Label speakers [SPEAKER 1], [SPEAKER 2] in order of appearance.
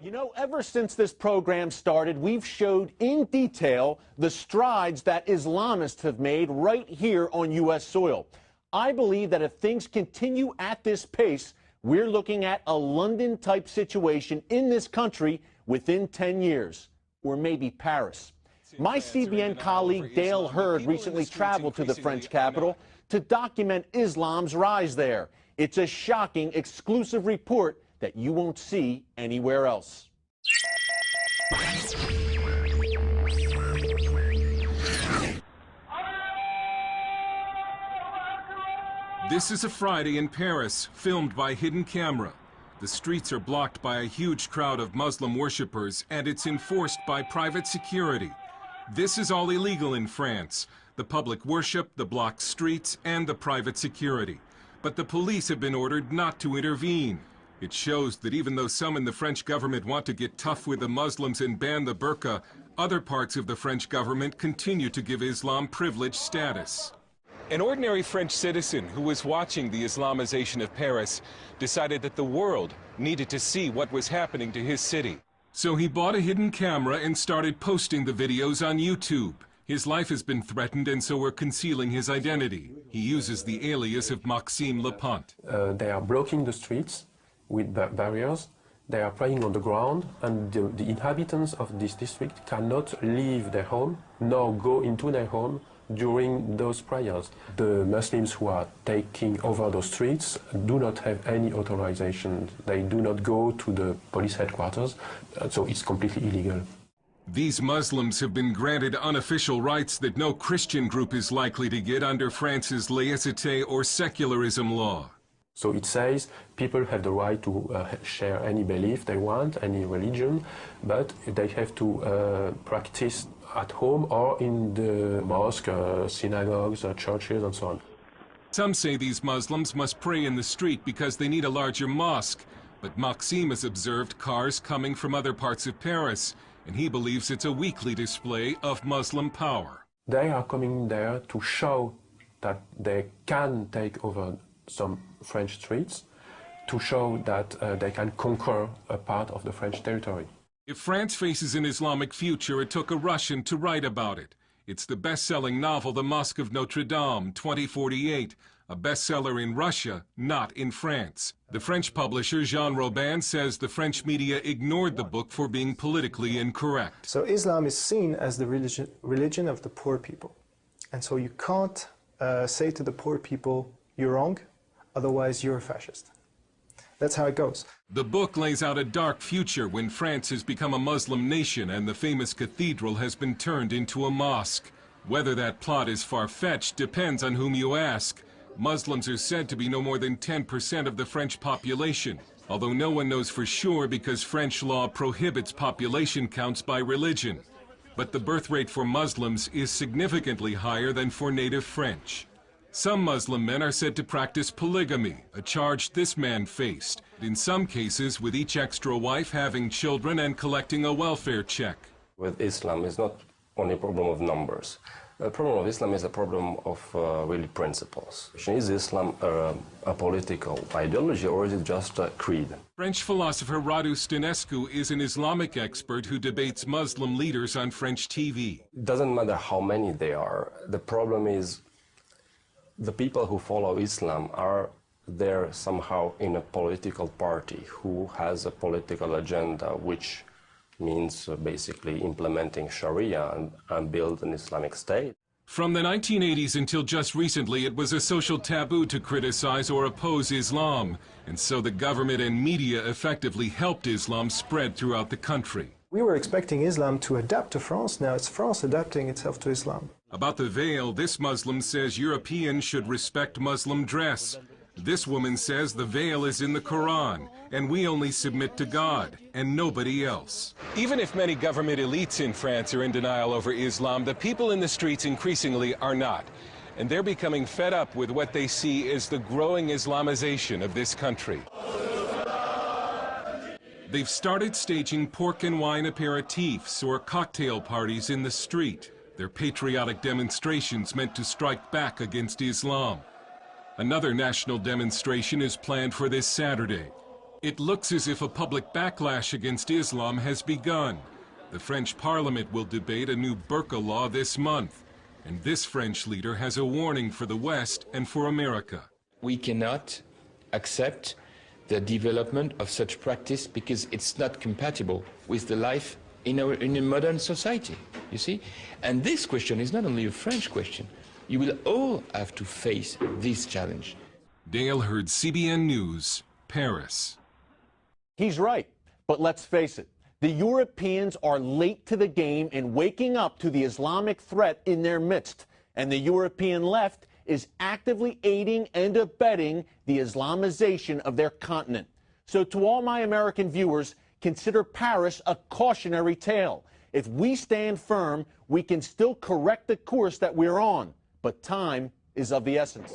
[SPEAKER 1] You know, ever since this program started, we've showed in detail the strides that Islamists have made right here on U.S. soil. I believe that if things continue at this pace, we're looking at a London-type situation in this country within 10 years, or maybe Paris. My CBN colleague Dale Hurd recently traveled to the French capital to document Islam's rise there. It's a shocking, exclusive report that you won't see anywhere else.
[SPEAKER 2] This is a Friday in Paris, filmed by hidden camera. The streets are blocked by a huge crowd of Muslim worshippers, and it's enforced by private security. This is all illegal in France: the public worship, the blocked streets, and the private security. But the police have been ordered not to intervene. It shows that even though some in the French government want to get tough with the Muslims and ban the burqa, other parts of the French government continue to give Islam privileged status.
[SPEAKER 3] An ordinary French citizen who was watching the Islamization of Paris decided that the world needed to see what was happening to his city.
[SPEAKER 2] So he bought a hidden camera and started posting the videos on YouTube. His life has been threatened, and so we're concealing his identity. He uses the alias of Maxime Lepant.
[SPEAKER 4] They are blocking the streets with barriers. They are praying on the ground, and the inhabitants of this district cannot leave their home nor go into their home during those prayers. The Muslims who are taking over those streets do not have any authorization. They do not go to the police headquarters, so it's completely illegal.
[SPEAKER 2] These Muslims have been granted unofficial rights that no Christian group is likely to get under France's laïcité or secularism law.
[SPEAKER 4] So it says people have the right to share any belief they want, any religion, but they have to practice at home or in the mosque, synagogues, churches, and so on.
[SPEAKER 2] Some say these Muslims must pray in the street because they need a larger mosque, but Maxime has observed cars coming from other parts of Paris, and he believes it's a weekly display of Muslim power.
[SPEAKER 4] They are coming there to show that they can take over some French streets, to show that they can conquer a part of the French territory.
[SPEAKER 2] If France faces an Islamic future, it took a Russian to write about it. It's the best-selling novel The Mosque of Notre Dame, 2048, a bestseller in Russia, not in France. The French publisher Jean Robin says the French media ignored the book for being politically incorrect.
[SPEAKER 5] So Islam is seen as the religion of the poor people. And so you can't say to the poor people, you're wrong, otherwise you're a fascist. That's how it goes.
[SPEAKER 2] The book lays out a dark future when France has become a Muslim nation and the famous cathedral has been turned into a mosque. Whether that plot is far-fetched depends on whom you ask. Muslims are said to be no more than 10% of the French population, although no one knows for sure because French law prohibits population counts by religion. But the birth rate for Muslims is significantly higher than for native French. Some Muslim men are said to practice polygamy, a charge this man faced, in some cases with each extra wife having children and collecting a welfare check.
[SPEAKER 6] With Islam, it's not only a problem of numbers. The problem of Islam is a problem of really principles. Is Islam a political ideology, or is it just a creed?
[SPEAKER 2] French philosopher Radu Stănescu is an Islamic expert who debates Muslim leaders on French TV.
[SPEAKER 6] It doesn't matter how many they are. The problem is the people who follow Islam are there somehow in a political party who has a political agenda, which means basically implementing Sharia and build an Islamic state.
[SPEAKER 2] From the 1980s until just recently, it was a social taboo to criticize or oppose Islam, and so the government and media effectively helped Islam spread throughout the country.
[SPEAKER 5] We were expecting Islam to adapt to France. Now it's France adapting itself to Islam.
[SPEAKER 2] About the veil, this Muslim says Europeans should respect Muslim dress. This woman says the veil is in the Quran, and we only submit to God and nobody else.
[SPEAKER 3] Even if many government elites in France are in denial over Islam, the people in the streets increasingly are not. And they're becoming fed up with what they see as the growing Islamization of this country.
[SPEAKER 2] They've started staging pork and wine aperitifs or cocktail parties in the street. They're patriotic demonstrations meant to strike back against Islam. Another national demonstration is planned for this Saturday. It looks as if a public backlash against Islam has begun. The French Parliament will debate a new burqa law this month. And this French leader has a warning for the West and for America.
[SPEAKER 7] We cannot accept the development of such practice because it's not compatible with the life in a modern society, you see? And this question is not only a French question. You will all have to face this challenge.
[SPEAKER 2] Dale Hurd, CBN News, Paris.
[SPEAKER 1] He's right, but let's face it. The Europeans are late to the game in waking up to the Islamic threat in their midst, and the European left is actively aiding and abetting the Islamization of their continent. So to all my American viewers, consider Paris a cautionary tale. If we stand firm, we can still correct the course that we're on, but time is of the essence.